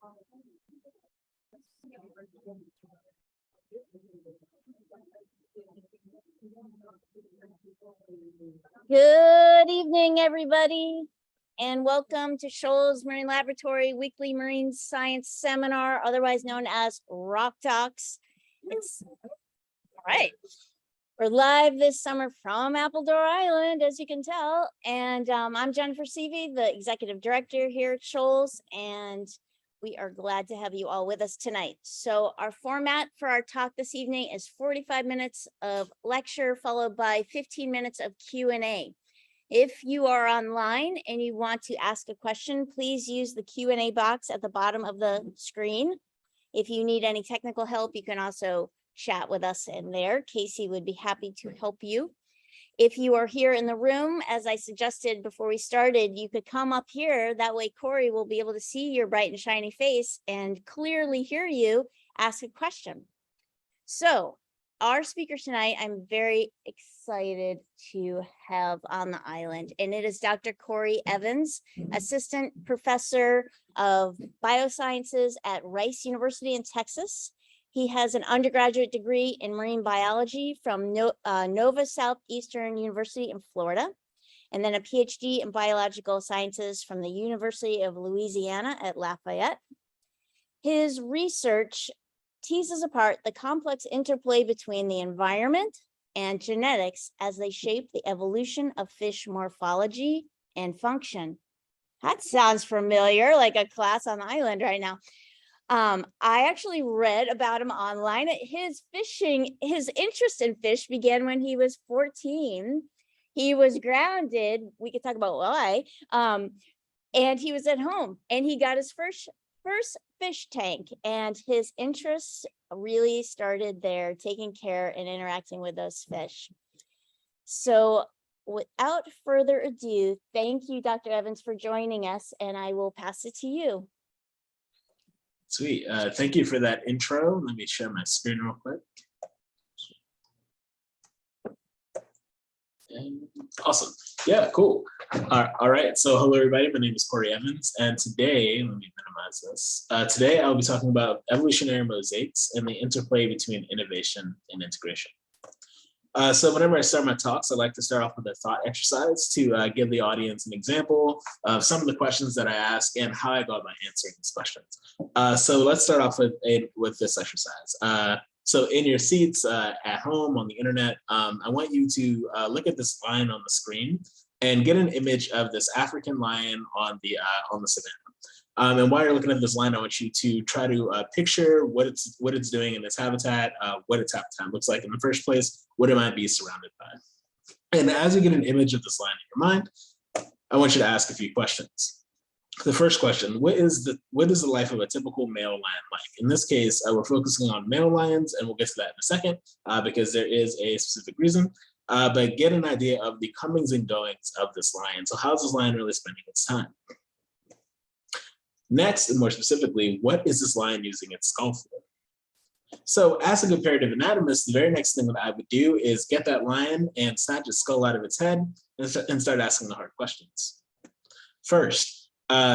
Good evening, everybody, and welcome to Shoals Marine Laboratory Weekly Marine Science Seminar, otherwise known as Rock Talks. It's all right. We're live this summer from Appledore Island, as you can tell, and I'm Jennifer Seavey, the Executive Director here at Shoals, and we are glad to have you all with us tonight. So our format for our talk this evening is 45 minutes of lecture followed by 15 minutes of Q&A. If you are online and you want to ask a question, please use the Q&A box at the bottom of the screen. If you need any technical help, you can also chat with us in there. Casey would be happy to help you. If you are here in the room, as I suggested before we started, you could come up here. That way Kory will be able to see your bright and shiny face and clearly hear you ask a question. So our speaker tonight, I'm very excited to have on the island, and it is Dr. Kory Evans, Assistant Professor of Biosciences at Rice University in Texas. He has an undergraduate degree in marine biology from Nova Southeastern University in Florida, and then a PhD in biological sciences from the University of Louisiana at Lafayette. His research teases apart the complex interplay between the environment and genetics as they shape the evolution of fish morphology and function. That sounds familiar, like a class on the island right now. I actually read about him online. His interest in fish began when he was 14. He was grounded. We could talk about why. And he was at home and he got his first fish tank, and his interests really started there, taking care and interacting with those fish. So without further ado, thank you, Dr. Evans, for joining us, and I will pass it to you. Sweet. Thank you for that intro. Let me share my screen real quick. And awesome. Yeah, cool. All right. So hello, everybody. My name is Kory Evans. And today, let me minimize this. Today, I'll be talking about evolutionary mosaics and the interplay between innovation and integration. So whenever I start my talks, I like to start off with a thought exercise to give the audience an example of some of the questions that I ask and how I go about answering these questions. So let's start off with this exercise. So in your seats at home, on the internet, I want you to look at this line on the screen and get an image of this African lion on the savannah. And while you're looking at this line, I want you to try to picture what it's doing in its habitat, what its habitat looks like in the first place, what it might be surrounded by. And as you get an image of this line in your mind, I want you to ask a few questions. The first question, what is the life of a typical male lion like? In this case, we're focusing on male lions, and we'll get to that in a second because there is a specific reason. But get an idea of the comings and goings of this lion. So how's this lion really spending its time? Next, and more specifically, what is this lion using its skull for? So as a comparative anatomist, the very next thing that I would do is get that lion and snatch its skull out of its head and start asking the hard questions. First,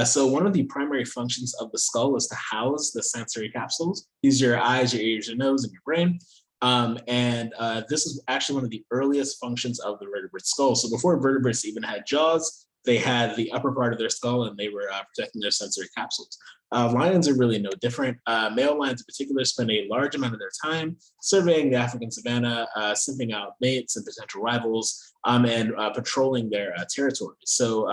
so one of the primary functions of the skull is to house the sensory capsules. These are your eyes, your ears, your nose, and your brain. This is actually one of the earliest functions of the vertebrate skull. So before vertebrates even had jaws, they had the upper part of their skull and they were protecting their sensory capsules. Lions are really no different. Male lions in particular spend a large amount of their time surveying the African savanna, sniffing out mates and potential rivals, and patrolling their territories. So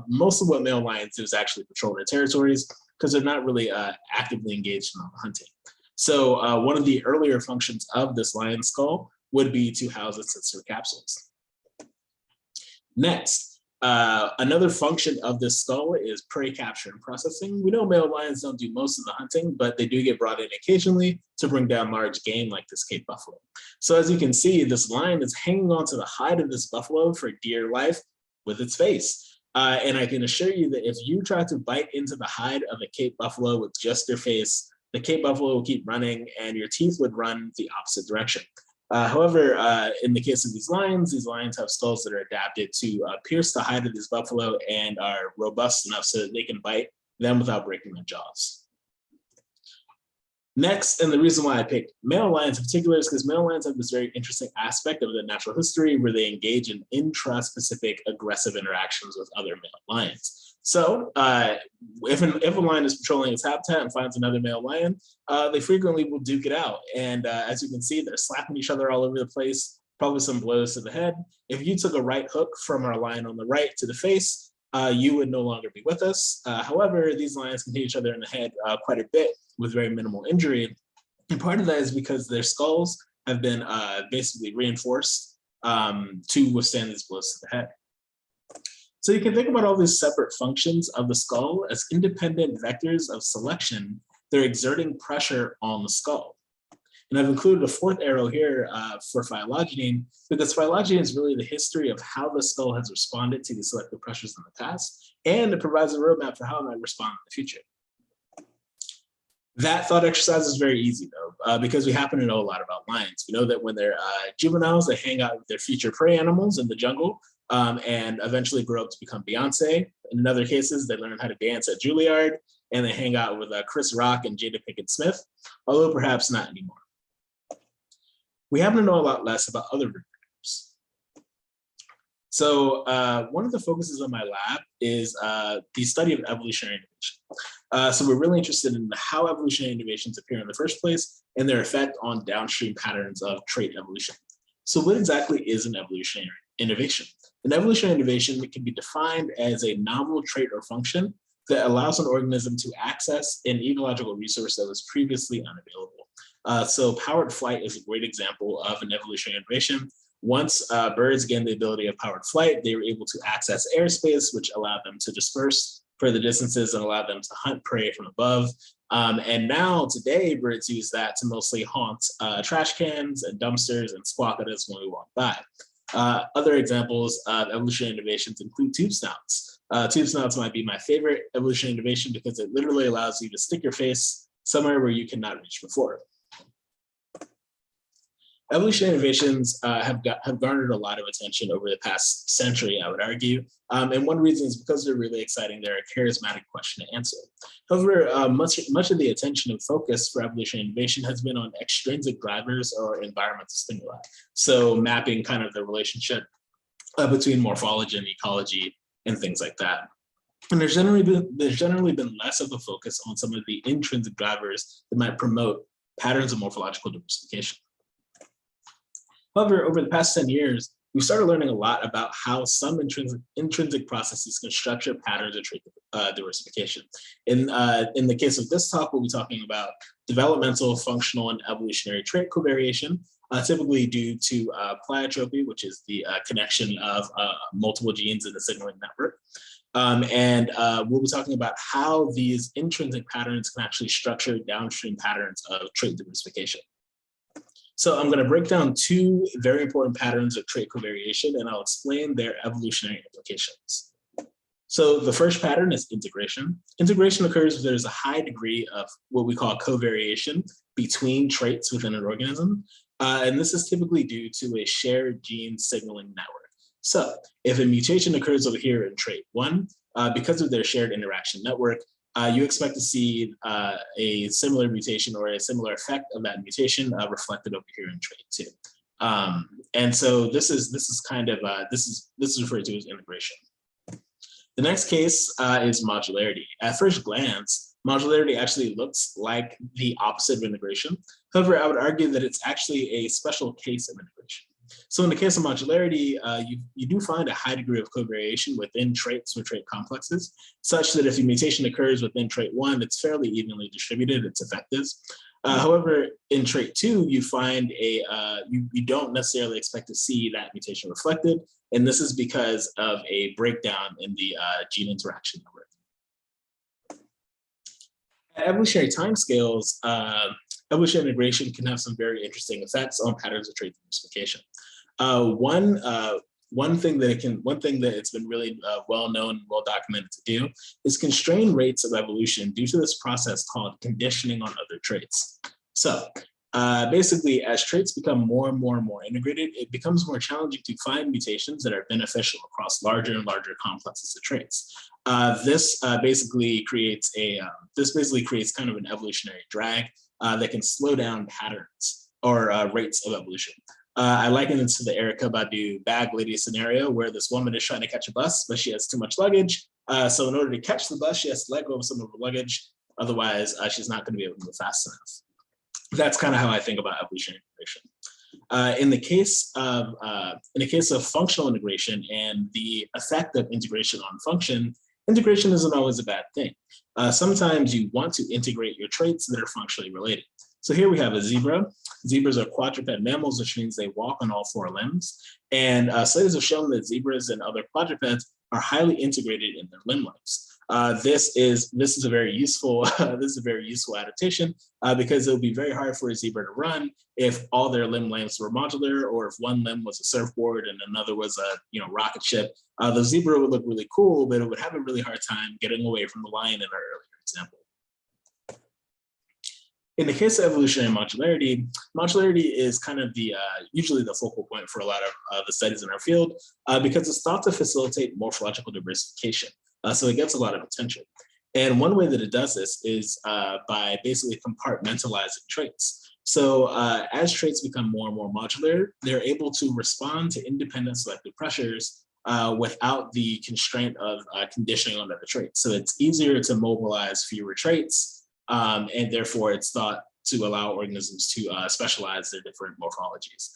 most of what male lions do is actually patrol their territories because they're not really actively engaged in hunting. So one of the earlier functions of this lion skull would be to house its sensory capsules. Next, another function of this skull is prey capture and processing. We know male lions don't do most of the hunting, but they do get brought in occasionally to bring down large game like this Cape buffalo. So as you can see, this lion is hanging onto the hide of this buffalo for dear life with its face. And I can assure you that if you try to bite into the hide of a Cape buffalo with just your face, the Cape buffalo will keep running and your teeth would run the opposite direction. However, in the case of these lions have skulls that are adapted to pierce the hide of this buffalo and are robust enough so that they can bite them without breaking their jaws. Next, and the reason why I picked male lions in particular is because male lions have this very interesting aspect of their natural history where they engage in intra-specific aggressive interactions with other male lions. So if a lion is patrolling its habitat and finds another male lion, they frequently will duke it out. And as you can see, they're slapping each other all over the place, probably some blows to the head. If you took a right hook from our lion on the right to the face, you would no longer be with us. However, these lions can hit each other in the head quite a bit with very minimal injury. And part of that is because their skulls have been basically reinforced to withstand these blows to the head. So you can think about all these separate functions of the skull as independent vectors of selection. They're exerting pressure on the skull. And I've included a fourth arrow here for phylogeny, because phylogeny is really the history of how the skull has responded to these selective pressures in the past, and it provides a roadmap for how it might respond in the future. That thought exercise is very easy though, because we happen to know a lot about lions. We know that when they're juveniles, they hang out with their future prey animals in the jungle and eventually grow up to become Beyonce. In other cases, they learn how to dance at Juilliard and they hang out with Chris Rock and Jada Pinkett Smith, although perhaps not anymore. We happen to know a lot less about other predators. So one of the focuses of my lab is the study of evolutionary innovation. So we're really interested in how evolutionary innovations appear in the first place and their effect on downstream patterns of trait evolution. So what exactly is an evolutionary innovation? An evolutionary innovation can be defined as a novel trait or function that allows an organism to access an ecological resource that was previously unavailable. So powered flight is a great example of an evolutionary innovation. Once birds gained the ability of powered flight, they were able to access airspace, which allowed them to disperse further distances and allowed them to hunt prey from above. And now today, birds use that to mostly haunt trash cans and dumpsters and squawk at us when we walk by. Other examples of evolutionary innovations include tube snouts. Tube snouts might be my favorite evolutionary innovation because it literally allows you to stick your face somewhere where you cannot reach before. Evolutionary innovations have garnered a lot of attention over the past century, I would argue. And one reason is because they're really exciting. They're a charismatic question to answer. However, much of the attention and focus for evolutionary innovation has been on extrinsic drivers or environmental stimuli. So mapping kind of the relationship between morphology and ecology and things like that. And there's generally been less of a focus on some of the intrinsic drivers that might promote patterns of morphological diversification. However, over the past 10 years, we've started learning a lot about how some intrinsic processes can structure patterns of trait diversification. In the case of this talk, we'll be talking about developmental, functional, and evolutionary trait covariation, typically due to pleiotropy, which is the connection of multiple genes in the signaling network. And we'll be talking about how these intrinsic patterns can actually structure downstream patterns of trait diversification. So I'm going to break down two very important patterns of trait covariation, and I'll explain their evolutionary implications. So the first pattern is integration. Integration occurs when there's a high degree of what we call covariation between traits within an organism. And this is typically due to a shared gene signaling network. So if a mutation occurs over here in trait 1, because of their shared interaction network, you expect to see a similar mutation or a similar effect of that mutation reflected over here in trait 2. And so this is referred to as integration. The next case is modularity. At first glance, modularity actually looks like the opposite of integration. However, I would argue that it's actually a special case of integration. So in the case of modularity, you do find a high degree of covariation within traits or trait complexes, such that if a mutation occurs within trait 1, it's fairly evenly distributed, it's effective. However, in trait 2, you find you don't necessarily expect to see that mutation reflected, and this is because of a breakdown in the gene interaction network. At evolutionary timescales, evolutionary integration can have some very interesting effects on patterns of trait diversification. One thing that it's been really well known and well documented to do is constrain rates of evolution due to this process called conditioning on other traits. So basically, as traits become more and more integrated, it becomes more challenging to find mutations that are beneficial across larger and larger complexes of traits. This basically creates kind of an evolutionary drag that can slow down patterns or rates of evolution. I liken it to the Erykah Badu bag lady scenario where this woman is trying to catch a bus, but she has too much luggage. So in order to catch the bus, she has to let go of some of her luggage. Otherwise, she's not going to be able to move fast enough. That's kind of how I think about evolutionary integration. In the case of functional integration and the effect of integration on function, integration isn't always a bad thing. Sometimes you want to integrate your traits that are functionally related. So here we have a zebra. Zebras are quadruped mammals, which means they walk on all four limbs. And studies have shown that zebras and other quadrupeds are highly integrated in their limb lengths. This is a very useful adaptation because it would be very hard for a zebra to run if all their limb lengths were modular, or if one limb was a surfboard and another was a rocket ship. The zebra would look really cool, but it would have a really hard time getting away from the lion in our earlier example. In the case of evolutionary modularity, modularity is kind of usually the focal point for a lot of the studies in our field because it's thought to facilitate morphological diversification. So it gets a lot of attention. And one way that it does this is by basically compartmentalizing traits. So as traits become more and more modular, they're able to respond to independent selective pressures without the constraint of conditioning on other traits. So it's easier to mobilize fewer traits, and therefore it's thought to allow organisms to specialize their different morphologies.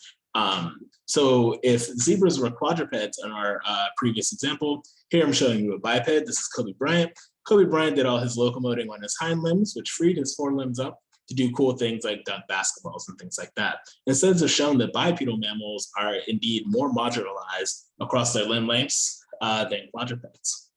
So if zebras were quadrupeds in our previous example, here I'm showing you a biped. This is Kobe Bryant. Kobe Bryant did all his locomoting on his hind limbs, which freed his forelimbs up to do cool things like dunk basketballs and things like that. And studies have shown that bipedal mammals are indeed more modularized across their limb lengths than quadrupeds.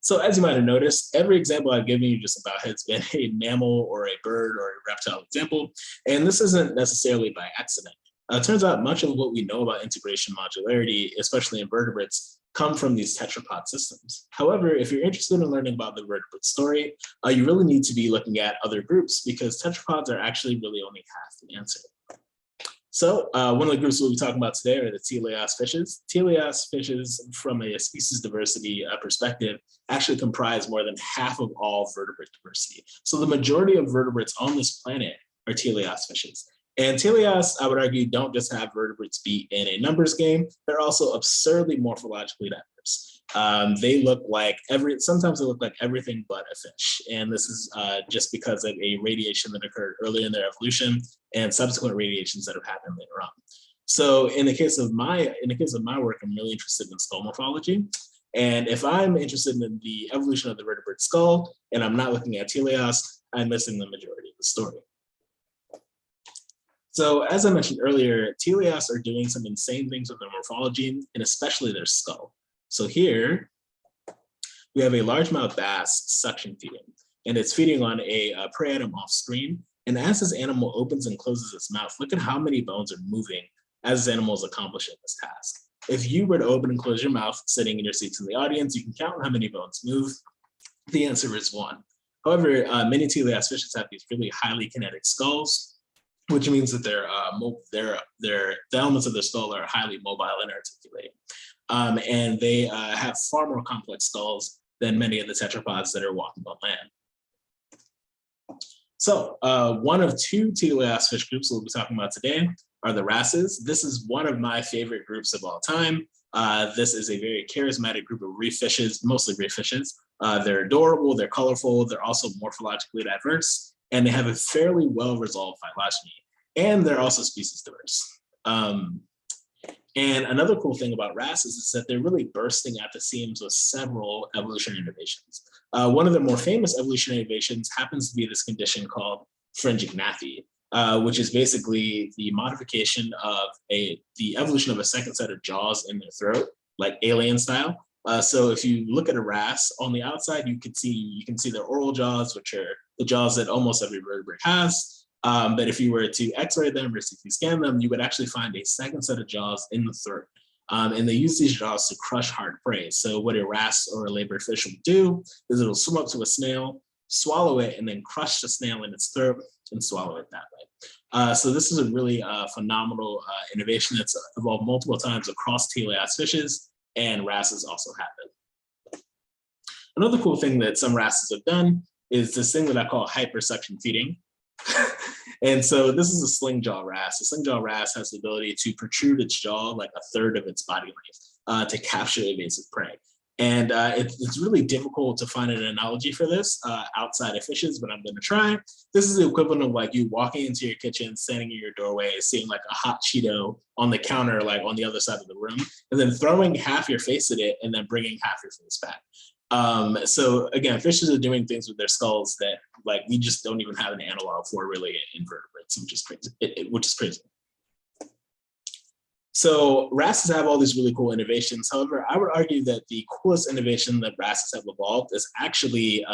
So as you might have noticed, every example I've given you just about has been a mammal or a bird or a reptile example, and this isn't necessarily by accident. It turns out much of what we know about integration modularity, especially in vertebrates, come from these tetrapod systems. However, if you're interested in learning about the vertebrate story, you really need to be looking at other groups because tetrapods are actually really only half the answer. So one of the groups we'll be talking about today are the Teleost fishes. Teleost fishes, from a species diversity perspective, actually comprise more than half of all vertebrate diversity. So the majority of vertebrates on this planet are Teleost fishes. And teleosts, I would argue, don't just have vertebrates beat in a numbers game, they're also absurdly morphologically diverse. They look like sometimes they look like everything but a fish. And this is just because of a radiation that occurred early in their evolution and subsequent radiations that have happened later on. So in the case of my work, I'm really interested in skull morphology. And if I'm interested in the evolution of the vertebrate skull and I'm not looking at teleost, I'm missing the majority of the story. So as I mentioned earlier, teleosts are doing some insane things with their morphology and especially their skull. So here we have a largemouth bass suction feeding, and it's feeding on a prey item off screen. And as this animal opens and closes its mouth, look at how many bones are moving as this animal is accomplishing this task. If you were to open and close your mouth sitting in your seats in the audience, you can count how many bones move. The answer is 1. However, many teleost fishes have these really highly kinetic skulls, which means that the elements of their skull are highly mobile and articulating. And they have far more complex skulls than many of the tetrapods that are walking on land. So one of 2 teleost fish groups we'll be talking about today are the wrasses. This is one of my favorite groups of all time. This is a very charismatic group of reef fishes, mostly reef fishes. They're adorable, they're colorful, they're also morphologically diverse, and they have a fairly well-resolved phylogeny. And they're also species diverse. And another cool thing about wrasses is that they're really bursting at the seams with several evolutionary innovations. One of the more famous evolutionary innovations happens to be this condition called phrygiognathy, which is basically the modification of the evolution of a second set of jaws in their throat, like alien style. So if you look at a wrasse, on the outside, you can see their oral jaws, which are the jaws that almost every vertebrate has. But if you were to x-ray them or CT scan them, you would actually find a second set of jaws in the throat. And they use these jaws to crush hard prey. So what a wrasse or a labored fish will do is it'll swim up to a snail, swallow it, and then crush the snail in its throat and swallow it that way. So this is a really phenomenal innovation that's evolved multiple times across teleost fishes, and wrasses also happen. Another cool thing that some wrasses have done is this thing that I call hypersuction feeding. And so this is a sling jaw wrasse. A sling jaw wrasse has the ability to protrude its jaw like a third of its body length to capture evasive prey. And it's really difficult to find an analogy for this outside of fishes, but I'm going to try. This is the equivalent of like you walking into your kitchen, standing in your doorway, seeing like a hot Cheeto on the counter, like on the other side of the room, and then throwing half your face at it and then bringing half your face back. So again, fishes are doing things with their skulls that like we just don't even have an analog for really in vertebrates, which is crazy. So wrasses have all these really cool innovations. However, I would argue that the coolest innovation that wrasses have evolved is actually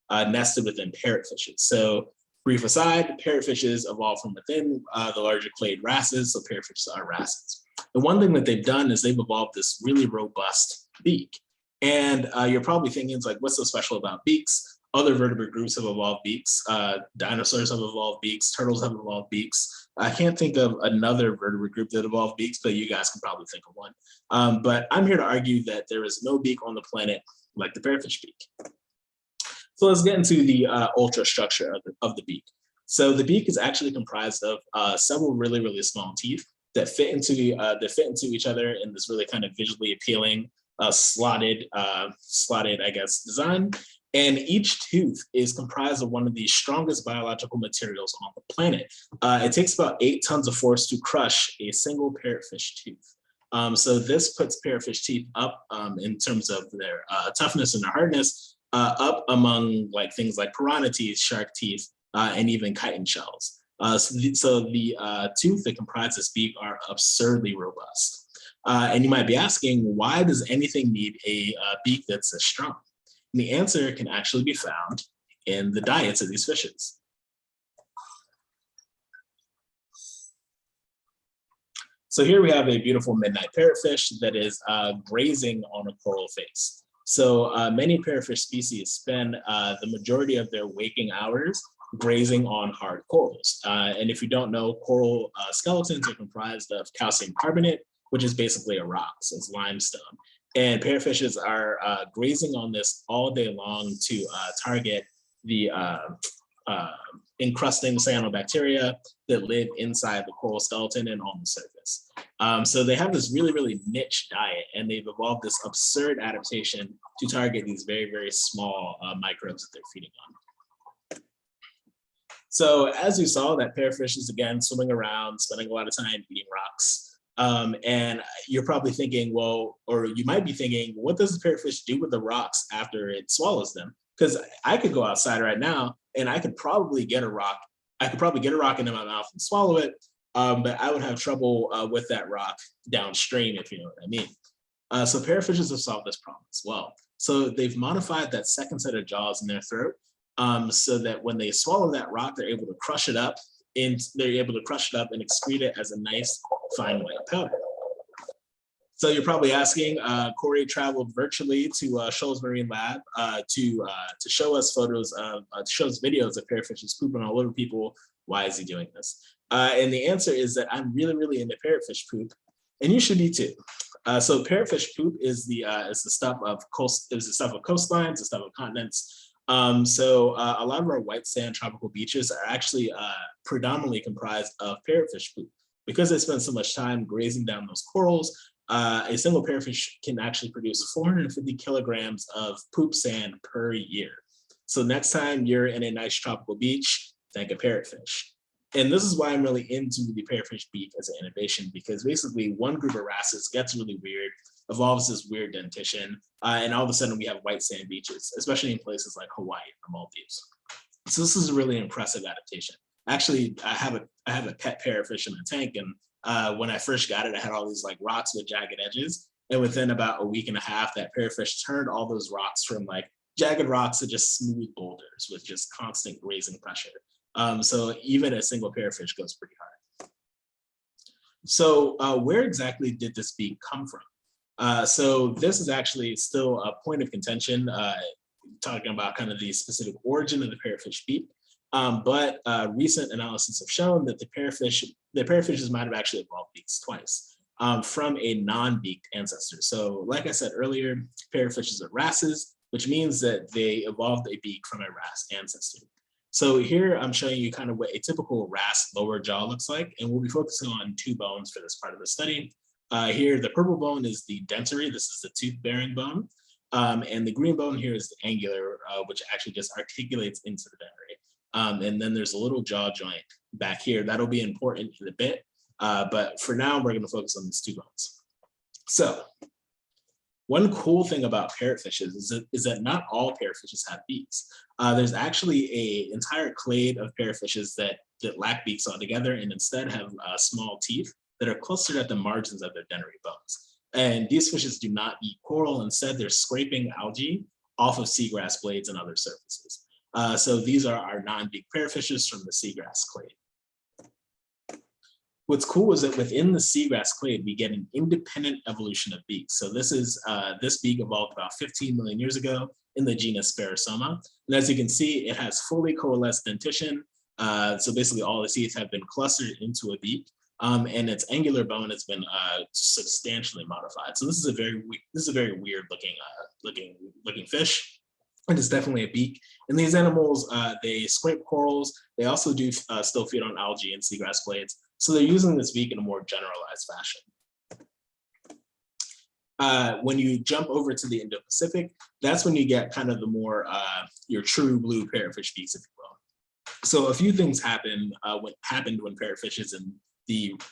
nested within parrotfishes. So brief aside, parrotfishes evolved from within the larger clade wrasses, so parrotfishes are wrasses. The one thing that they've done is they've evolved this really robust beak. And you're probably thinking, it's like, what's so special about beaks? Other vertebrate groups have evolved beaks. Dinosaurs have evolved beaks. Turtles have evolved beaks. I can't think of another vertebrate group that evolved beaks, but you guys can probably think of one. But I'm here to argue that there is no beak on the planet like the parrotfish beak. So let's get into the ultrastructure of the beak. So the beak is actually comprised of several really, really small teeth that fit into each other in this really kind of visually appealing slotted, I guess, design. And each tooth is comprised of one of the strongest biological materials on the planet. It takes about 8 tons of force to crush a single parrotfish tooth. So this puts parrotfish teeth up in terms of their toughness and their hardness, up among like things like piranha teeth, shark teeth, and even chitin shells. So the tooth that comprise this beak are absurdly robust. And you might be asking, why does anything need a beak that's this strong? And the answer can actually be found in the diets of these fishes. So here we have a beautiful midnight parrotfish that is grazing on a coral face. So many parrotfish species spend the majority of their waking hours grazing on hard corals. And if you don't know, coral skeletons are comprised of calcium carbonate, which is basically a rock, so it's limestone. And parrotfishes are grazing on this all day long to target the encrusting cyanobacteria that live inside the coral skeleton and on the surface. So they have this really, really niche diet, and they've evolved this absurd adaptation to target these very, very small microbes that they're feeding on. So as you saw, that parrotfish is again swimming around, spending a lot of time eating rocks. And you're probably thinking, well, or you might be thinking, what does the parrotfish do with the rocks after it swallows them? Because I could go outside right now and I could probably get a rock. I could probably get a rock into my mouth and swallow it, but I would have trouble with that rock downstream, if you know what I mean. So parrotfishes have solved this problem as well. So they've modified that second set of jaws in their throat so that when they swallow that rock, they're able to crush it up and excrete it as a nice fine white powder. So you're probably asking, Kory traveled virtually to Shoals Marine Lab to show us videos of parrotfishes pooping all over people. Why is he doing this? And the answer is that I'm really, really into parrotfish poop, and you should be too. So parrotfish poop is the stuff of coastlines, the stuff of continents. So a lot of our white sand tropical beaches are actually predominantly comprised of parrotfish poop. Because they spend so much time grazing down those corals, a single parrotfish can actually produce 450 kilograms of poop sand per year. So next time you're in a nice tropical beach, thank a parrotfish. And this is why I'm really into the parrotfish beak as an innovation, because basically one group of wrasses gets really weird, evolves this weird dentition, and all of a sudden we have white sand beaches, especially in places like Hawaii and the Maldives. So this is a really impressive adaptation. Actually, I have a pet parrotfish in a tank, and when I first got it, I had all these like rocks with jagged edges. And within about a week and a half, that parrotfish turned all those rocks from like jagged rocks to just smooth boulders with just constant grazing pressure. So even a single parrotfish goes pretty hard. So where exactly did this beak come from? So this is actually still a point of contention, talking about kind of the specific origin of the parrotfish beak. But recent analysis have shown that the parrotfishes might have actually evolved beaks twice from a non-beaked ancestor. So like I said earlier, parrotfishes are wrasses, which means that they evolved a beak from a wrasse ancestor. So here I'm showing you kind of what a typical wrasse lower jaw looks like, and we'll be focusing on 2 bones for this part of the study. Here, the purple bone is the dentary. This is the tooth-bearing bone. And the green bone here is the angular, which actually just articulates into the dentary. And then there's a little jaw joint back here. That'll be important in a bit. But for now, we're going to focus on these 2 bones. So one cool thing about parrotfishes is that not all parrotfishes have beaks. There's actually an entire clade of parrotfishes that lack beaks altogether and instead have small teeth that are clustered at the margins of their dentary bones. And these fishes do not eat coral. Instead, they're scraping algae off of seagrass blades and other surfaces. So these are our non-beak parrotfishes from the seagrass clade. What's cool is that within the seagrass clade, we get an independent evolution of beaks. So this beak evolved about 15 million years ago in the genus Sparosoma. And as you can see, it has fully coalesced dentition. So basically all the teeth have been clustered into a beak. And its angular bone has been substantially modified. So this is a very weird looking fish. And it's definitely a beak. And these animals, they scrape corals. They also do still feed on algae and seagrass blades. So they're using this beak in a more generalized fashion. When you jump over to the Indo-Pacific, that's when you get kind of the more your true blue parrotfish beaks, if you will. So a few things happened when parrotfishes in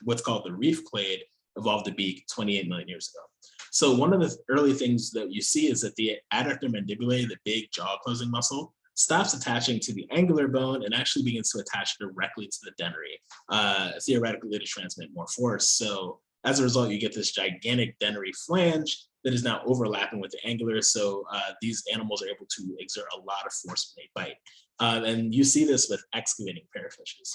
what's called the reef clade evolved a beak 28 million years ago. So one of the early things that you see is that the adductor mandibulae, the big jaw closing muscle, stops attaching to the angular bone and actually begins to attach directly to the dentary, theoretically to transmit more force. So as a result, you get this gigantic dentary flange that is now overlapping with the angular. So these animals are able to exert a lot of force when they bite. And you see this with excavating parrotfishes.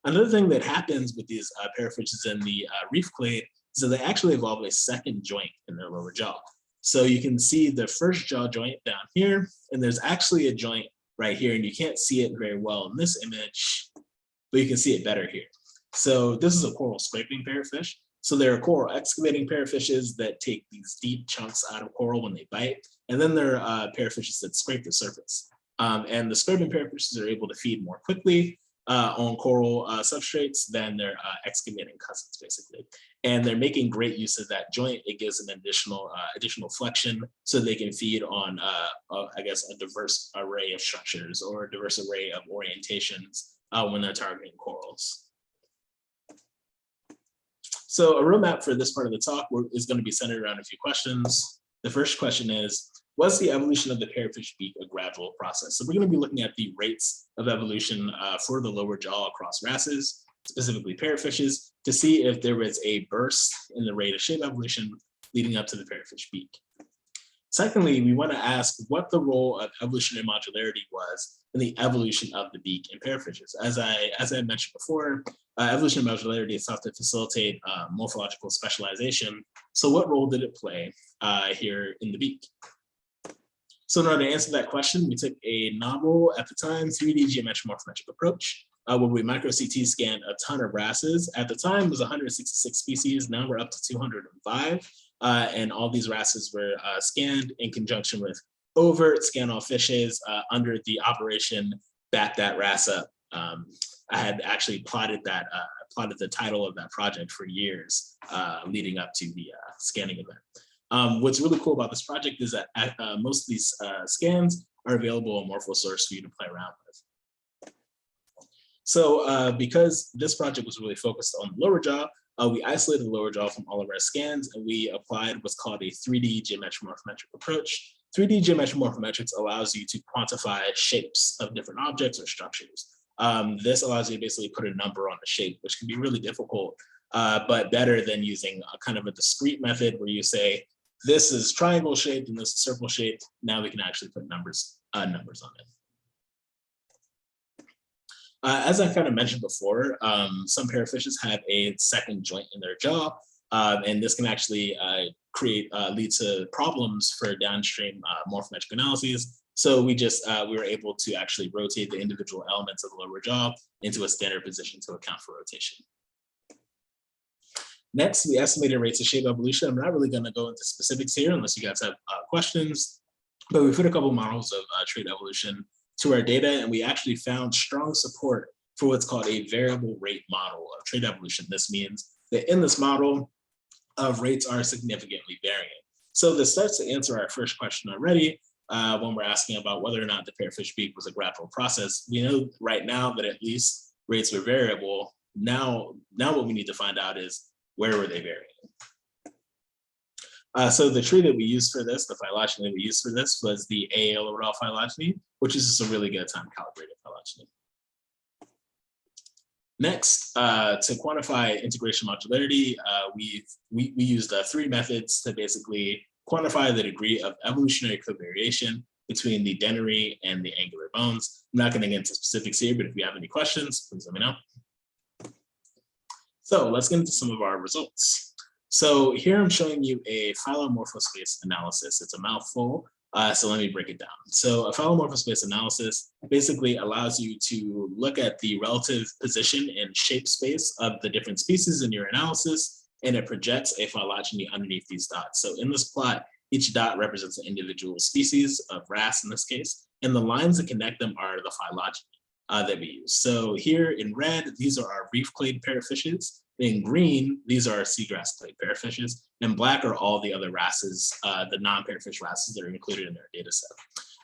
Another thing that happens with these parrotfishes in the reef clade is that they actually evolve a second joint in their lower jaw. So you can see the first jaw joint down here, and there's actually a joint right here, and you can't see it very well in this image, but you can see it better here. So this is a coral scraping parrotfish. So there are coral excavating parrotfishes that take these deep chunks out of coral when they bite, and then there are parrotfishes that scrape the surface. And the scraping parrotfishes are able to feed more quickly on coral substrates than their excavating cousins, basically. And they're making great use of that joint. It gives them additional flexion so they can feed on, I guess, a diverse array of structures or a diverse array of orientations when they're targeting corals. So a roadmap for this part of the talk is going to be centered around a few questions. The first question is, was the evolution of the parrotfish beak a gradual process? So we're going to be looking at the rates of evolution for the lower jaw across wrasses, specifically parrotfishes, to see if there was a burst in the rate of shape evolution leading up to the parrotfish beak. Secondly, we want to ask what the role of evolutionary modularity was in the evolution of the beak in parrotfishes. As I mentioned before, evolutionary modularity is thought to facilitate morphological specialization. So what role did it play here in the beak? So in order to answer that question, we took a novel, at the time, 3D geometric morphometric approach, where we micro-CT scanned a ton of wrasses. At the time, it was 166 species. Now we're up to 205. And all these wrasses were scanned in conjunction with overt scan-off fishes under the operation Back That Wrasse Up. I had actually plotted the title of that project for years leading up to the scanning event. What's really cool about this project is that most of these scans are available on Morphosource for you to play around with. So because this project was really focused on the lower jaw, we isolated the lower jaw from all of our scans, and we applied what's called a 3D geometric morphometric approach. 3D geometric morphometrics allows you to quantify shapes of different objects or structures. This allows you to basically put a number on the shape, which can be really difficult, but better than using a kind of a discrete method where you say, this is triangle shaped and this is circle shaped. Now we can actually put numbers on it. As I kind of mentioned before, some parrotfishes have a second joint in their jaw, and this can actually lead to problems for downstream morphometric analyses. So we were able to actually rotate the individual elements of the lower jaw into a standard position to account for rotation. Next, we estimated rates of shape evolution. I'm not really going to go into specifics here unless you guys have questions. But we put a couple models of trait evolution to our data, and we actually found strong support for what's called a variable rate model of trait evolution. This means that in this model, rates are significantly varying. So this starts to answer our first question already when we're asking about whether or not the parrotfish beak was a graphical process. We know right now that at least rates were variable. Now what we need to find out is where were they varying? So the tree that we used for this, the phylogeny that we used for this was the A-Labrida phylogeny, which is just a really good time-calibrated phylogeny. Next, to quantify integration modularity, we used 3 methods to basically quantify the degree of evolutionary covariation between the dennary and the angular bones. I'm not going to get into specifics here, but if you have any questions, please let me know. So let's get into some of our results. So here I'm showing you a phylomorphospace analysis. It's a mouthful, so let me break it down. So a phylomorphospace analysis basically allows you to look at the relative position and shape space of the different species in your analysis, and it projects a phylogeny underneath these dots. So in this plot, each dot represents an individual species of wrasse in this case, and the lines that connect them are the phylogeny that we use. So here in red, these are our reef-clade parrotfishes. In green, these are seagrass clade parrotfishes, and black are all the other wrasses, the non-parrotfish wrasses that are included in our data set.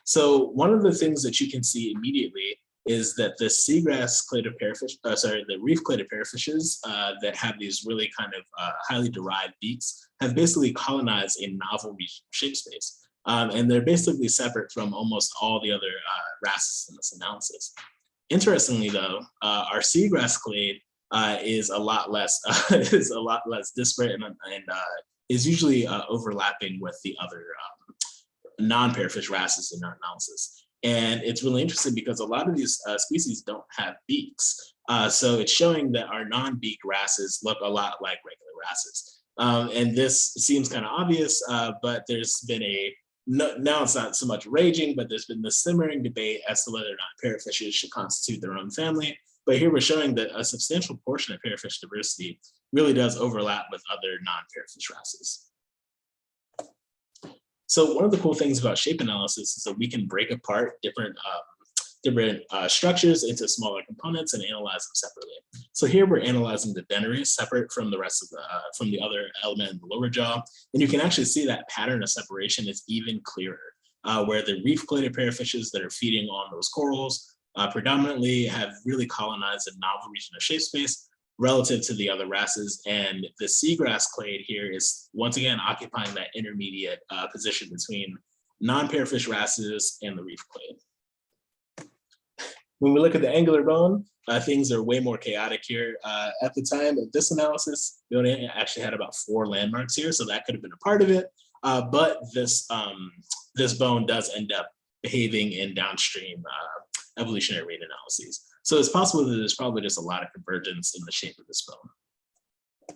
So one of the things that you can see immediately is that the seagrass clade parrotfish, the reef clade parrotfishes that have these really kind of highly derived beaks have basically colonized a novel region of shape space. And they're basically separate from almost all the other wrasses in this analysis. Interestingly though, our seagrass clade is a lot less disparate and is usually overlapping with the other non-parrotfish wrasses in our analysis. And it's really interesting because a lot of these species don't have beaks. So it's showing that our non-beak wrasses look a lot like regular wrasses. And this seems kind of obvious, but there's been now it's not so much raging, but there's been this simmering debate as to whether or not parrotfishes should constitute their own family. But here we're showing that a substantial portion of parrotfish diversity really does overlap with other non-parrotfish wrasses. So one of the cool things about shape analysis is that we can break apart different structures into smaller components and analyze them separately. So here we're analyzing the dennary separate from the rest of from the other element in the lower jaw, and you can actually see that pattern of separation is even clearer, where the reef-clade parrotfishes that are feeding on those corals predominantly have really colonized a novel region of shape space relative to the other wrasses, and the seagrass clade here is once again occupying that intermediate position between non-parrotfish wrasses and the reef clade. When we look at the angular bone, things are way more chaotic here. At the time of this analysis, we only actually had about 4 landmarks here, so that could have been a part of it. But this bone does end up behaving in downstream evolutionary rate analyses. So it's possible that there's probably just a lot of convergence in the shape of this bone.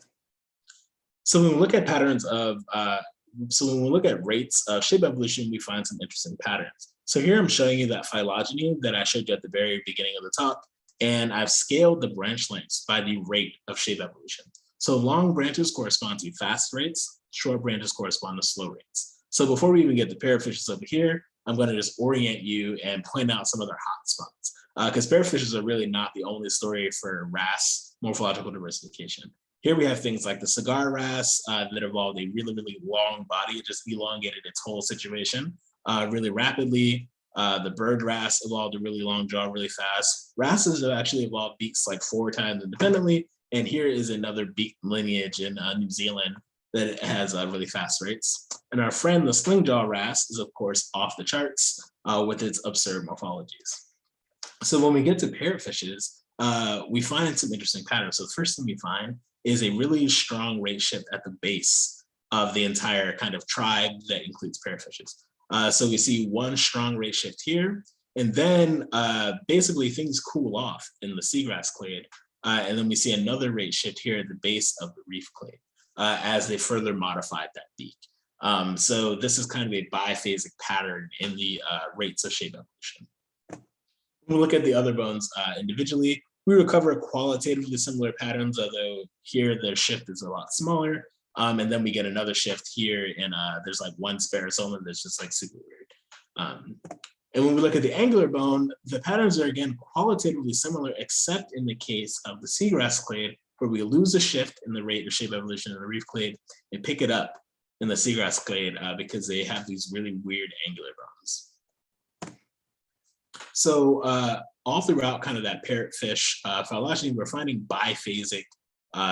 So when we look at patterns of, when we look at rates of shape evolution, we find some interesting patterns. So here I'm showing you that phylogeny that I showed you at the very beginning of the talk, and I've scaled the branch lengths by the rate of shape evolution. So long branches correspond to fast rates, short branches correspond to slow rates. So before we even get the parrotfishes over here, I'm going to just orient you and point out some of their hot spots, because parrotfishes are really not the only story for wrasse morphological diversification. Here we have things like the cigar wrasse that evolved a really, really long body. It just elongated its whole situation really rapidly. The bird wrasse evolved a really long jaw really fast. Wrasses have actually evolved beaks like 4 times independently. And here is another beak lineage in New Zealand that has really fast rates. And our friend, the slingjaw wrasse, is of course off the charts with its absurd morphologies. So when we get to parrotfishes, we find some interesting patterns. So the first thing we find is a really strong rate shift at the base of the entire kind of tribe that includes parrotfishes. So we see one strong rate shift here, and then basically things cool off in the seagrass clade. And then we see another rate shift here at the base of the reef clade as they further modified that beak. So this is kind of a biphasic pattern in the rates of shape evolution. When we look at the other bones individually, we recover qualitatively similar patterns, although here the shift is a lot smaller. And then we get another shift here, and there's like one sparasolum that's just like super weird. And when we look at the angular bone, the patterns are again qualitatively similar, except in the case of the seagrass clade, where we lose a shift in the rate of shape evolution of the reef clade and pick it up in the seagrass clade because they have these really weird angular bones. So all throughout kind of that parrotfish phylogeny, we're finding biphasic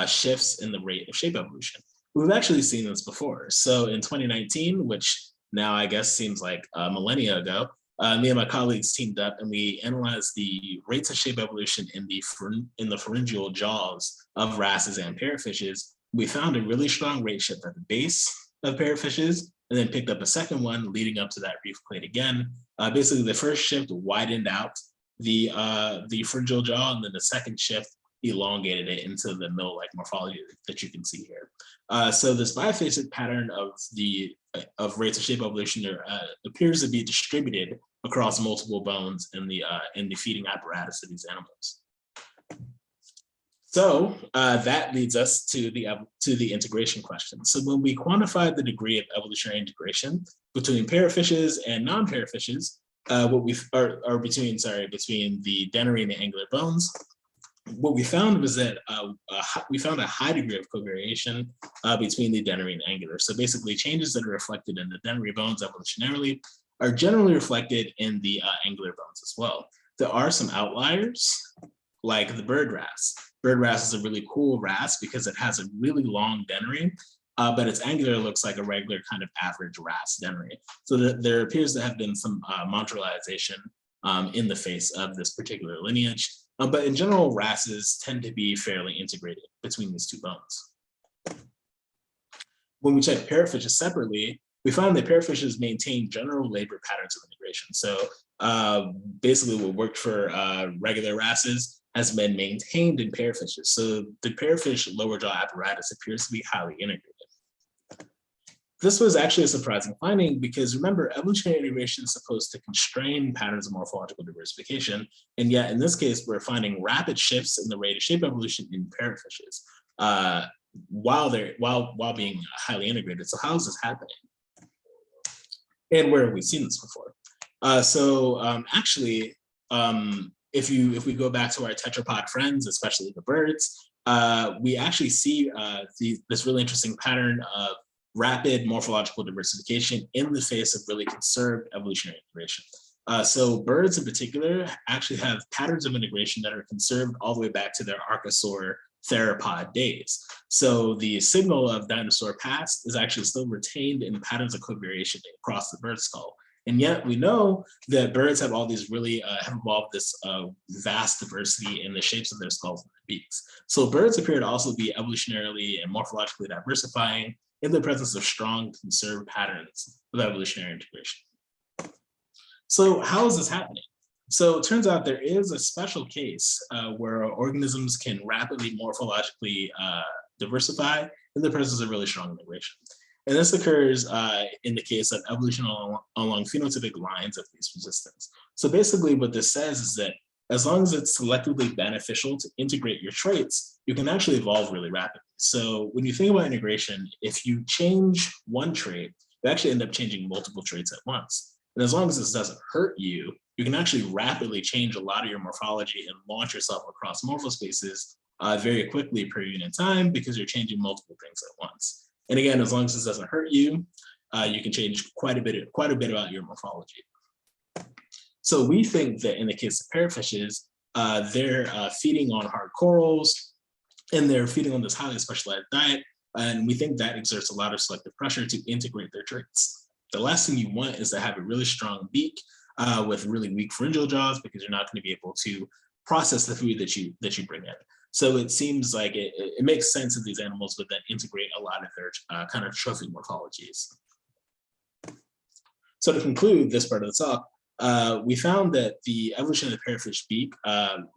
shifts in the rate of shape evolution. We've actually seen this before. So in 2019, which now I guess seems like a millennia ago, me and my colleagues teamed up and we analyzed the rates of shape evolution in the pharyngeal jaws of wrasses and parrotfishes. We found a really strong rate shift at the base of parrotfishes, and then picked up a second one leading up to that reef clade again. Basically, the first shift widened out the pharyngeal jaw, and then the second shift elongated it into the mill-like morphology that you can see here. So this biphasic pattern of rates of shape evolution appears to be distributed across multiple bones in the feeding apparatus of these animals. So that leads us to the integration question. So when we quantified the degree of evolutionary integration between parrotfishes and non-parrotfishes, between the dennary and the angular bones, what we found was that we found a high degree of covariation between the dennary and angular. So basically, changes that are reflected in the dennary bones evolutionarily are generally reflected in the angular bones as well. There are some outliers, like the bird wrasse. Bird wrasse is a really cool wrasse because it has a really long dennary, but its angular looks like a regular kind of average wrasse dennary. So there appears to have been some modularization in the face of this particular lineage. But in general, wrasses tend to be fairly integrated between these two bones. When we check parrotfishes separately, we find that parrotfishes maintain general labor patterns of integration. So basically what worked for regular wrasses has been maintained in parrotfishes. So the parrotfish lower jaw apparatus appears to be highly integrated. This was actually a surprising finding because remember, evolutionary integration is supposed to constrain patterns of morphological diversification. And yet in this case, we're finding rapid shifts in the rate of shape evolution in parrotfishes while being highly integrated. So how is this happening? And where have we seen this before? If we go back to our tetrapod friends, especially the birds, we actually see this really interesting pattern of rapid morphological diversification in the face of really conserved evolutionary integration. So birds in particular actually have patterns of integration that are conserved all the way back to their archosaur theropod days. So the signal of dinosaur past is actually still retained in patterns of covariation across the bird skull. And yet we know that birds have all these really have evolved this vast diversity in the shapes of their skulls and their beaks. So birds appear to also be evolutionarily and morphologically diversifying in the presence of strong conserved patterns of evolutionary integration. So how is this happening? So it turns out there is a special case where organisms can rapidly morphologically diversify in the presence of really strong integration. And this occurs in the case of evolution along phenotypic lines of least resistance. So basically what this says is that as long as it's selectively beneficial to integrate your traits, you can actually evolve really rapidly. So when you think about integration, if you change one trait, you actually end up changing multiple traits at once. And as long as this doesn't hurt you, you can actually rapidly change a lot of your morphology and launch yourself across morphospaces very quickly per unit of time because you're changing multiple things at once. And again, as long as this doesn't hurt you, you can change quite a bit about your morphology. So we think that in the case of parrotfishes, they're feeding on hard corals and they're feeding on this highly specialized diet. And we think that exerts a lot of selective pressure to integrate their traits. The last thing you want is to have a really strong beak with really weak pharyngeal jaws because you're not going to be able to process the food that you bring in. So it seems like it makes sense that these animals would then integrate a lot of their kind of trophy morphologies. So to conclude this part of the talk, we found that the evolution of the parrotfish beak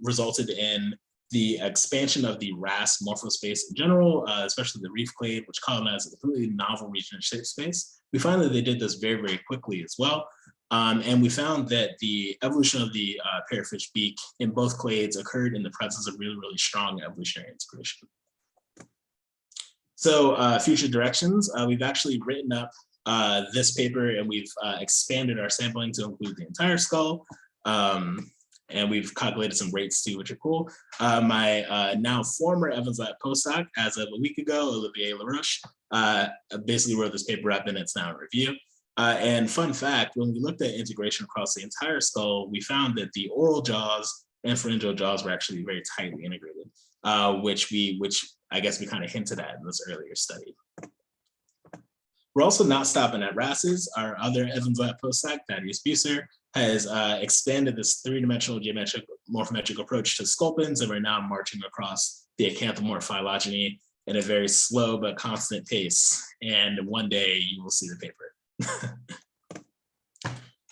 resulted in the expansion of the wrasse morphospace in general, especially the reef clade, which colonized a completely novel region of shape space. We found that they did this very, very quickly as well. And we found that the evolution of the parrotfish beak in both clades occurred in the presence of really, really strong evolutionary integration. So future directions, we've actually written up this paper, and we've expanded our sampling to include the entire skull. And we've calculated some rates too, which are cool. My now former Evans Lab postdoc, as of a week ago, Olivier Laroche, basically wrote this paper up, and it's now in review. And fun fact, when we looked at integration across the entire skull, we found that the oral jaws and pharyngeal jaws were actually very tightly integrated, which I guess we kind of hinted at in this earlier study. We're also not stopping at wrasses. Our other Evans Lab postdoc, Thaddeus Buser, has expanded this three-dimensional geometric morphometric approach to sculpins, and we're now marching across the acanthamorph phylogeny in a very slow but constant pace. And one day you will see the paper.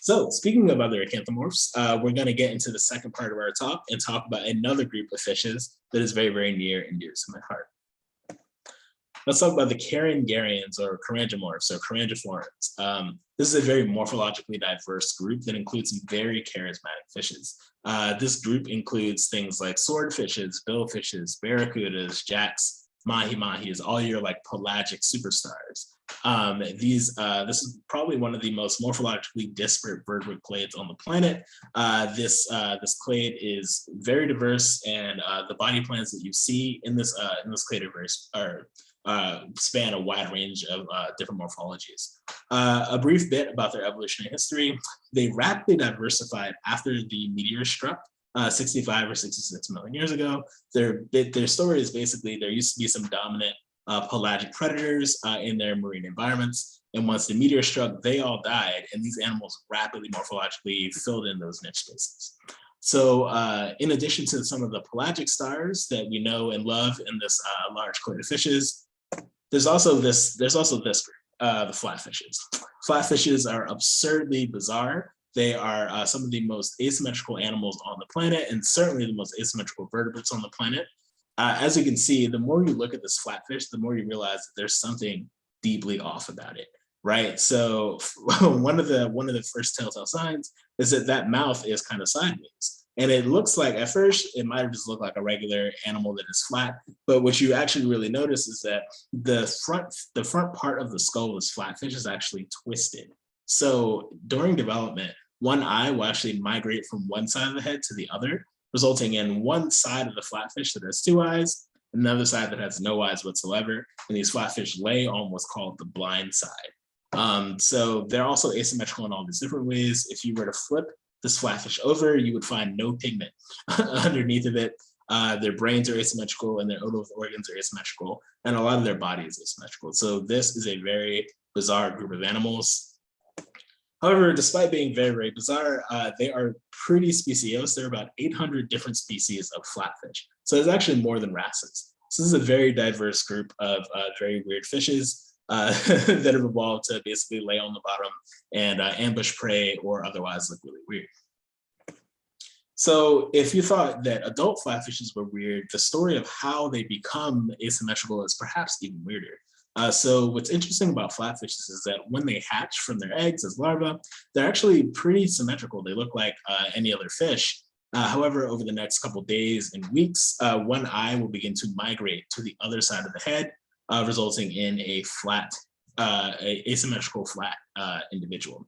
So speaking of other acanthamorphs, we're going to get into the second part of our talk and talk about another group of fishes that is very, very near and dear to my heart. Let's talk about the Carangarians, or carangimorphs, or carangiforans. This is a very morphologically diverse group that includes some very charismatic fishes. This group includes things like swordfishes, billfishes, barracudas, jacks, mahi-mahis, all your like pelagic superstars. This is probably one of the most morphologically disparate vertebrate clades on the planet. This clade is very diverse, and the body plans that you see in this clade span a wide range of different morphologies. A brief bit about their evolutionary history. They rapidly diversified after the meteor struck 65 or 66 million years ago. Their story is basically there used to be some dominant pelagic predators in their marine environments. And once the meteor struck, they all died, and these animals rapidly morphologically filled in those niche spaces. So in addition to some of the pelagic stars that we know and love in this large clade of fishes, there's also this group, the flatfishes. Flatfishes are absurdly bizarre. They are some of the most asymmetrical animals on the planet, and certainly the most asymmetrical vertebrates on the planet. As you can see, the more you look at this flatfish, the more you realize that there's something deeply off about it, right? So one of the first telltale signs is that mouth is kind of sideways. And it looks like, at first, it might have just looked like a regular animal that is flat, but what you actually really notice is that the front part of the skull of this flatfish is actually twisted. So during development, one eye will actually migrate from one side of the head to the other, resulting in one side of the flatfish that has two eyes, another side that has no eyes whatsoever, and these flatfish lay on what's called the blind side. So they're also asymmetrical in all these different ways. If you were to flip this flatfish over, you would find no pigment underneath of it. Their brains are asymmetrical, and their otolith organs are asymmetrical, and a lot of their body is asymmetrical. So this is a very bizarre group of animals. However, despite being very, very bizarre, they are pretty speciose. There are about 800 different species of flatfish. So it's actually more than wrasses. So this is a very diverse group of very weird fishes that have evolved to basically lay on the bottom and ambush prey or otherwise look really weird. So if you thought that adult flatfishes were weird, the story of how they become asymmetrical is perhaps even weirder. So what's interesting about flatfishes is that when they hatch from their eggs as larvae, they're actually pretty symmetrical. They look like any other fish. However, over the next couple days and weeks, one eye will begin to migrate to the other side of the head, resulting in a asymmetrical flat individual.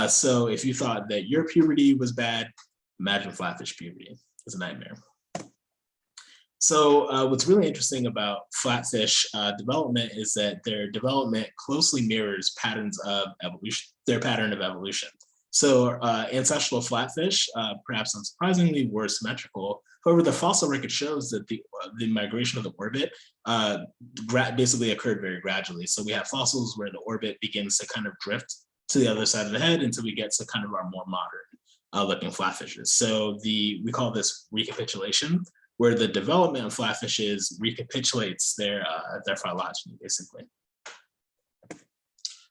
So if you thought that your puberty was bad, imagine flatfish puberty. It's a nightmare. So what's really interesting about flatfish development is that their development closely mirrors patterns of evolution, their pattern of evolution. So ancestral flatfish, perhaps unsurprisingly, were symmetrical. However, the fossil record shows that the migration of the orbit basically occurred very gradually. So we have fossils where the orbit begins to kind of drift to the other side of the head until we get to kind of our more modern looking flatfishes. So we call this recapitulation, where the development of flatfishes recapitulates their phylogeny, basically.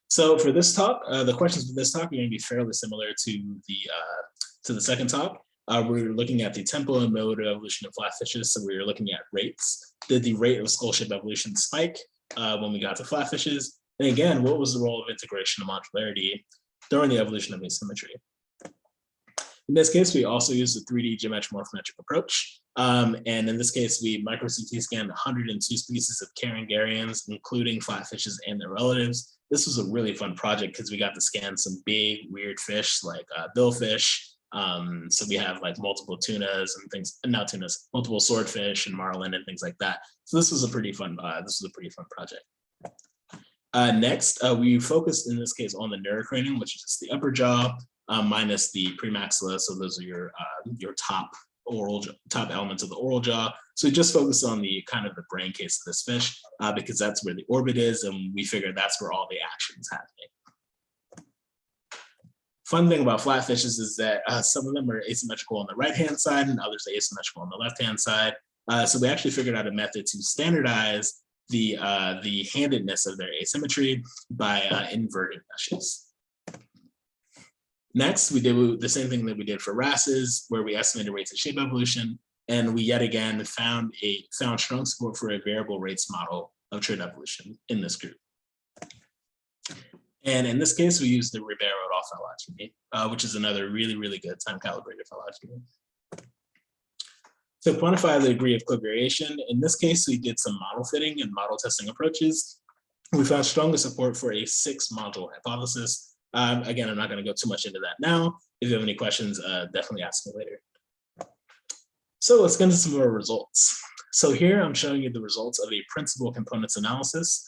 So for this talk, the questions for this talk are going to be fairly similar to the second talk. We're looking at the tempo and mode of evolution of flatfishes. So we're looking at rates. Did the rate of skull shape evolution spike when we got to flatfishes? And again, what was the role of integration and modularity during the evolution of asymmetry? In this case, we also used the 3D geometric morphometric approach. And in this case, we micro-CT scanned 102 species of Carangarians, including flatfishes and their relatives. this was a really fun project because we got to scan some big weird fish like billfish. So we have like multiple tunas and things, not tunas, multiple swordfish and marlin and things like that. So this was a pretty fun project. Next, we focused in this case on the neurocranium, which is just the upper jaw minus the premaxilla. So those are your top elements of the oral jaw. So we just focused on the kind of the brain case of this fish because that's where the orbit is, and we figured that's where all the action is happening. Fun thing about flatfishes is that some of them are asymmetrical on the right-hand side and others are asymmetrical on the left-hand side. So we actually figured out a method to standardize the handedness of their asymmetry by inverted meshes. Next, we did the same thing that we did for wrasses, where we estimated rates of shape evolution, and we yet again found strong support for a variable rates model of trait evolution in this group. And in this case, we used the Ribeiro-et al. Phylogeny, which is another really, really good time-calibrated phylogeny. To quantify the degree of covariation, in this case, we did some model fitting and model testing approaches. We found stronger support for a 6-module hypothesis. Again, I'm not going to go too much into that now. If you have any questions, definitely ask me later. So let's get into some more results. So here I'm showing you the results of a principal components analysis,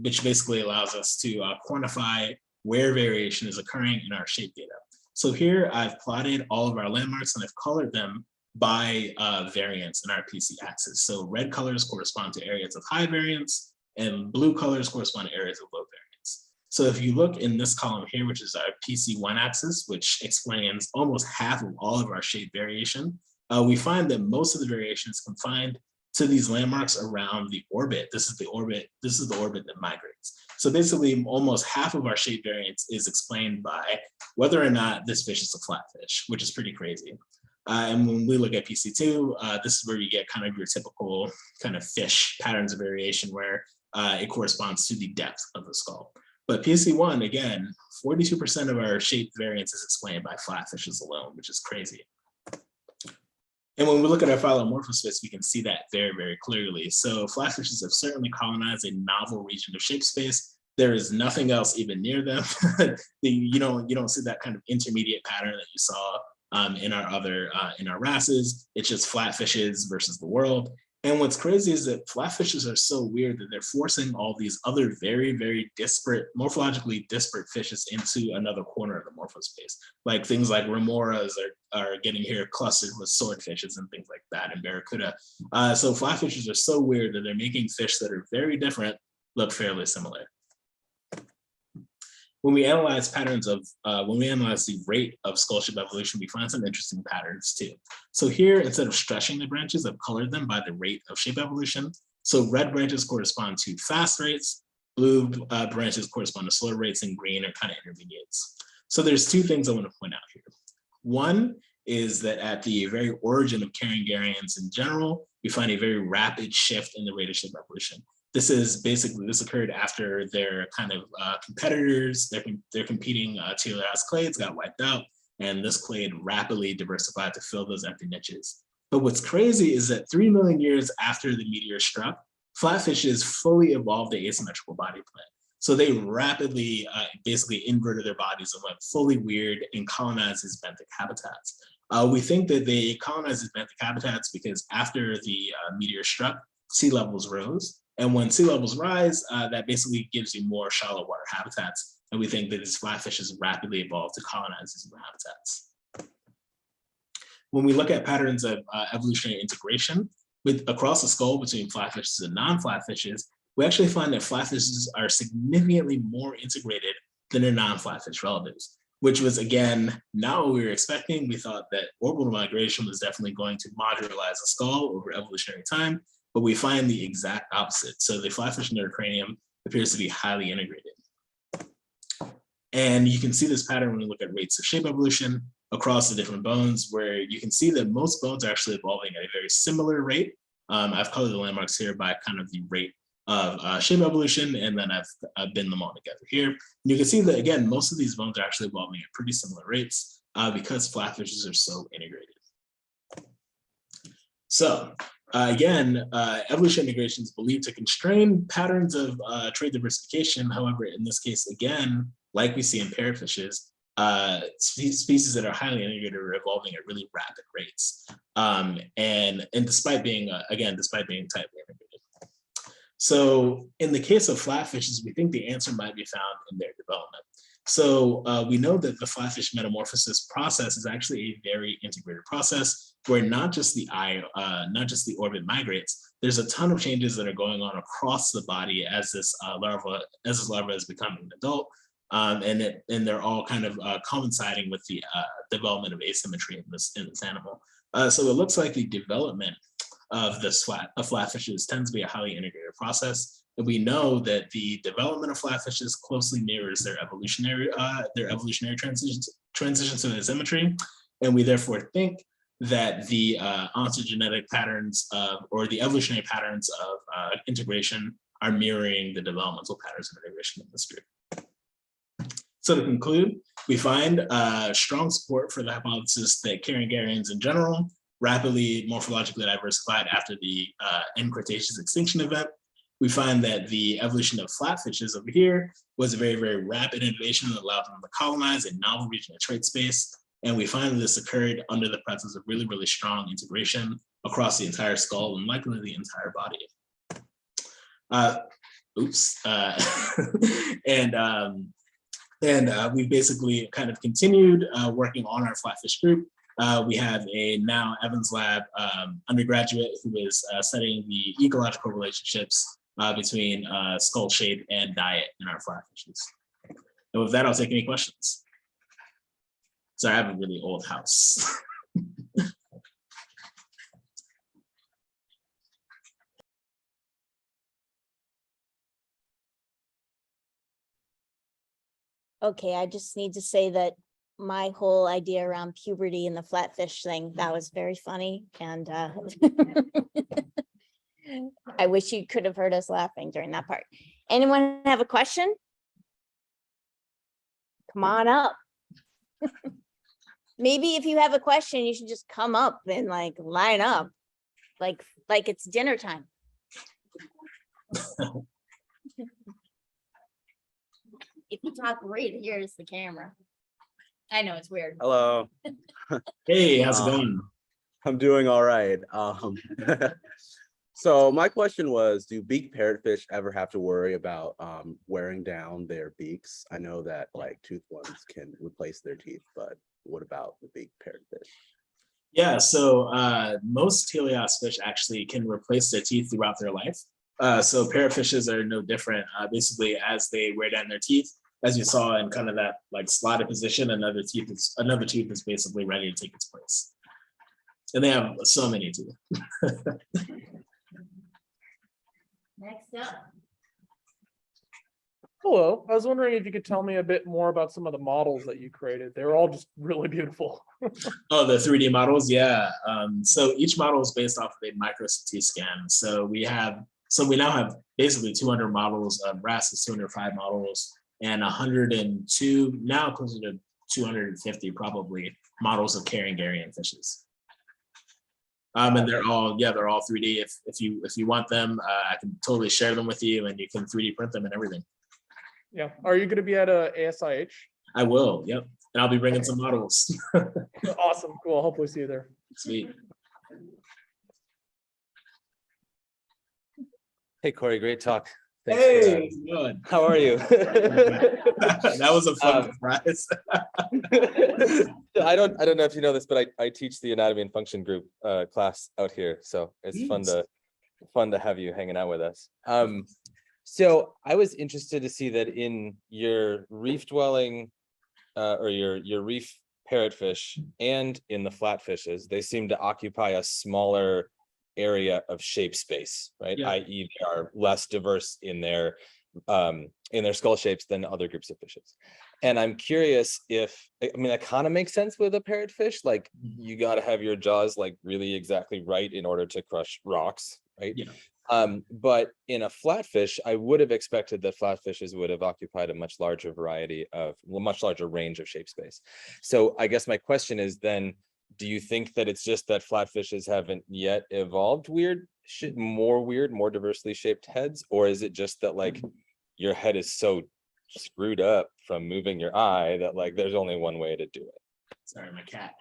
which basically allows us to quantify where variation is occurring in our shape data. So here I've plotted all of our landmarks and I've colored them by variance in our PC axis. So red colors correspond to areas of high variance and blue colors correspond to areas of low variance. So if you look in this column here, which is our PC1 axis, which explains almost half of all of our shape variation, we find that most of the variation is confined to these landmarks around the orbit. This is the orbit that migrates. So basically almost half of our shape variance is explained by whether or not this fish is a flatfish, which is pretty crazy. And when we look at PC2, this is where you get kind of your typical kind of fish patterns of variation where it corresponds to the depth of the skull. But PC1, again, 42% of our shape variance is explained by flatfishes alone, which is crazy. And when we look at our phylomorphosphere, we can see that very, very clearly. So flatfishes have certainly colonized a novel region of shape space. There is nothing else even near them. You don't see that kind of intermediate pattern that you saw in our wrasses. It's just flatfishes versus the world. And what's crazy is that flatfishes are so weird that they're forcing all these other very, very disparate, morphologically disparate fishes into another corner of the morphospace. Like things like remoras are getting here clustered with swordfishes and things like that, and barracuda. So flatfishes are so weird that they're making fish that are very different look fairly similar. When we analyze the rate of skull shape evolution, we find some interesting patterns too. So here, instead of stretching the branches, I've colored them by the rate of shape evolution. So red branches correspond to fast rates, blue branches correspond to slow rates, and green are kind of intermediates. So there's two things I want to point out here. One is that at the very origin of Carangarians in general, we find a very rapid shift in the rate of shape evolution. This occurred after their kind of competitors, their competing teleost clades got wiped out, and this clade rapidly diversified to fill those empty niches. But what's crazy is that 3 million years after the meteor struck, flatfishes fully evolved the asymmetrical body plan. So they rapidly basically inverted their bodies and went fully weird and colonized these benthic habitats. We think that they colonized these benthic habitats because after the meteor struck, sea levels rose. And when sea levels rise, that basically gives you more shallow water habitats. And we think that these flatfishes rapidly evolved to colonize these new habitats. When we look at patterns of evolutionary integration across the skull between flatfishes and non-flatfishes, we actually find that flatfishes are significantly more integrated than their non-flatfish relatives, which was, again, not what we were expecting. We thought that orbital migration was definitely going to modularize the skull over evolutionary time, but we find the exact opposite. So the flatfish neurocranium appears to be highly integrated. And you can see this pattern when you look at rates of shape evolution across the different bones, where you can see that most bones are actually evolving at a very similar rate. I've colored the landmarks here by kind of the rate of shape evolution, and then I've binned them all together here. And you can see that, again, most of these bones are actually evolving at pretty similar rates because flatfishes are so integrated. So Again, evolutionary integration is believed to constrain patterns of trait diversification. However, in this case, again, like we see in parrotfishes, species that are highly integrated are evolving at really rapid rates. And despite being, despite being tightly integrated. So in the case of flatfishes, we think the answer might be found in their development. So we know that the flatfish metamorphosis process is actually a very integrated process where not just the orbit migrates. There's a ton of changes that are going on across the body as this larva is becoming an adult, and they're all kind of coinciding with the development of asymmetry in this animal. So it looks like the development of flatfishes tends to be a highly integrated process. And we know that the development of flatfishes closely mirrors their evolutionary transition to asymmetry. And we therefore think that the ontogenetic patterns or the evolutionary patterns of integration are mirroring the developmental patterns of integration in this group. So to conclude, we find strong support for the hypothesis that Carangarians in general rapidly morphologically diversified after the end Cretaceous extinction event. We find that the evolution of flatfishes over here was a very, very rapid innovation that allowed them to colonize a novel region of trait space. And we find that this occurred under the presence of really, really strong integration across the entire skull and likely the entire body. We basically kind of continued working on our flatfish group. We have a now Evans Lab undergraduate who is studying the ecological relationships between skull shape and diet in our flatfishes. And with that, I'll take any questions. Sorry, I have a really old house. Okay, I just need to say that my whole idea around puberty and the flatfish thing, that was very funny. And I wish you could have heard us laughing during that part. Anyone have a question? Come on up. Maybe if you have a question, you should just come up and like line up, like it's dinner time. If you talk right here is the camera. I know it's weird. Hello. Hey, how's it going? I'm doing all right. So my question was, do beak parrotfish ever have to worry about wearing down their beaks? I know that like toothed ones can replace their teeth, but what about the beak parrotfish? Yeah, so most teleost fish actually can replace their teeth throughout their life. So parrotfishes are no different. Basically, as they wear down their teeth, as you saw in kind of that like slotted position, another tooth is basically ready to take its place. And they have so many teeth. Next up. Hello, I was wondering if you could tell me a bit more about some of the models that you created. They were all just really beautiful. Oh, the 3D models, yeah. So each model is based off of a micro CT scan. So we now have basically 200 models. RAS is 205 models and 102, now closer to 250 probably models of Carangarian fishes. And they're all 3D. If you want them, I can totally share them with you, and you can 3D print them and everything. Yeah. Are you going to be at a ASIH? I will. Yep. And I'll be bringing some models. Awesome. Cool. Hopefully see you there. Sweet. Hey, Kory, great talk. Thanks Hey, good. how are you? That was a fun surprise. I don't know if you know this, but I teach the anatomy and function group class out here, so it's fun to have you hanging out with us. So I was interested to see that in your reef dwelling or your reef parrotfish and in the flatfishes, they seem to occupy a smaller area of shape space, right? Yeah. i.e. they are less diverse in their skull shapes than other groups of fishes. And I'm curious if, I mean, that kind of makes sense with a parrotfish, like you got to have your jaws like really exactly right in order to crush rocks, right? Yeah. But in a flatfish, I would have expected that flatfishes would have occupied a much larger range of shape space. So I guess my question is then, do you think that it's just that flatfishes haven't yet evolved more diversely shaped heads, or is it just that like your head is so screwed up from moving your eye that like there's only one way to do it? Sorry, my cat.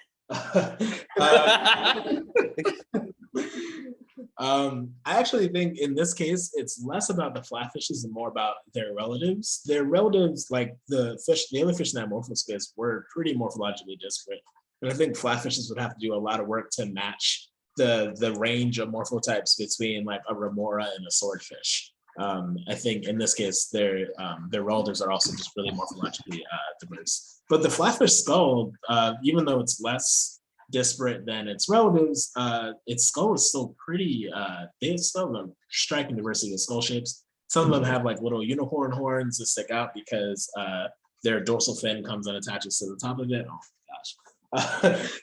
I actually think in this case, it's less about the flatfishes and more about their relatives. Their relatives, like the other fish in that morphospace, were pretty morphologically disparate. And I think flatfishes would have to do a lot of work to match the range of morphotypes between like a remora and a swordfish. I think in this case, their relatives are also just really morphologically diverse. But the flatfish skull, even though it's less disparate than its relatives, its skull is still pretty, they still have a striking diversity of skull shapes. Some of them have like little unicorn horns that stick out because their dorsal fin comes and attaches to the top of it. Oh my gosh.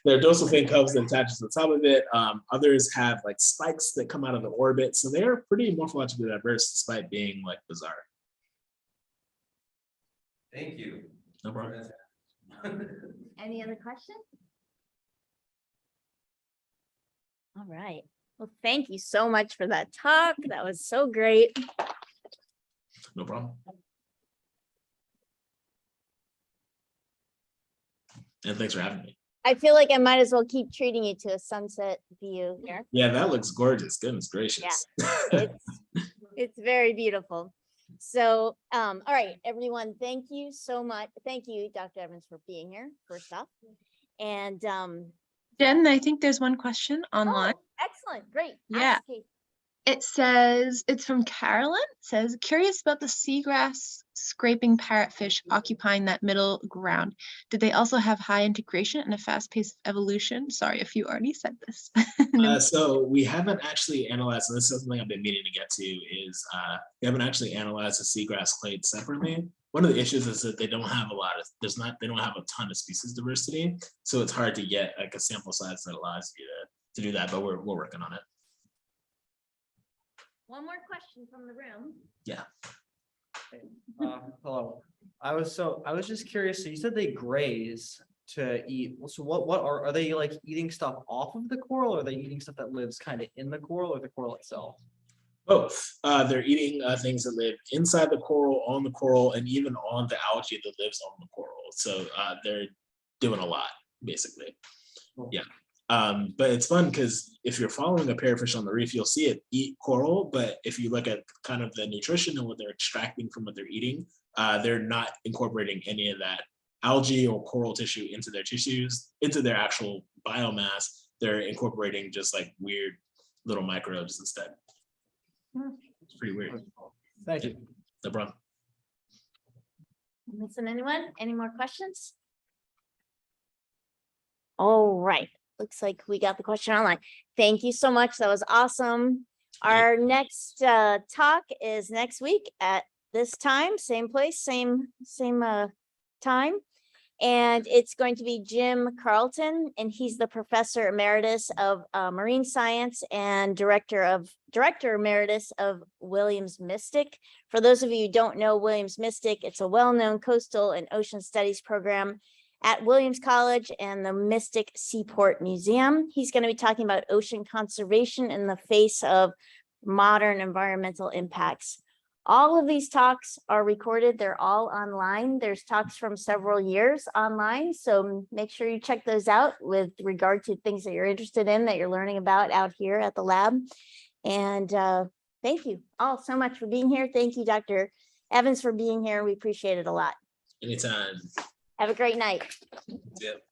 Their dorsal fin comes and attaches to the top of it. Others have like spikes that come out of the orbit. So they're pretty morphologically diverse despite being like bizarre. Thank you. No problem. Any other questions? All right. Well, thank you so much for that talk. That was so great. No problem. And thanks for having me. I feel like I might as well keep treating you to a sunset view here. Yeah, that looks gorgeous. Goodness gracious. It's very beautiful. So, all right, everyone, thank you so much. Thank you, Dr. Evans, for being here, first off. And Jen, I think there's one question online. oh, excellent, great. Yeah. Ask Kate. It says, it's from Carolyn. It says, curious about the seagrass scraping parrotfish occupying that middle ground. Did they also have high integration and a fast-paced evolution? Sorry if you already said this. So we haven't actually analyzed, and this is something I've been meaning to get to, is we haven't actually analyzed the seagrass clade separately. One of the issues is that they don't have they don't have a ton of species diversity. So it's hard to get like a sample size that allows you to do that, but we're working on it. One more question from the room. Yeah. Hello. I was just curious. So you said they graze to eat. So what are they like eating stuff off of the coral, or are they eating stuff that lives kind of in the coral, or the coral itself? Both. They're eating things that live inside the coral, on the coral, and even on the algae that lives on the coral. So they're doing a lot, basically. Yeah. But it's fun because if you're following a parrotfish on the reef, you'll see it eat coral. But if you look at kind of the nutrition and what they're extracting from what they're eating, they're not incorporating any of that algae or coral tissue into their tissues, into their actual biomass. They're incorporating just like weird little microbes instead. It's pretty weird. Thank you. No problem. Missing anyone? Any more questions? All right. Looks like we got the question online. Thank you so much. That was awesome. Our next talk is next week at this time, same place, same time. And it's going to be Jim Carlton, and he's the professor emeritus of marine science and director emeritus of Williams Mystic. For those of you who don't know Williams Mystic, it's a well-known coastal and ocean studies program at Williams College and the Mystic Seaport Museum. He's going to be talking about ocean conservation in the face of modern environmental impacts. All of these talks are recorded. They're all online. There's talks from several years online. So make sure you check those out with regard to things that you're interested in, that you're learning about out here at the lab. And thank you all so much for being here. Thank you, Dr. Evans, for being here. We appreciate it a lot. Anytime. Have a great night. Yep.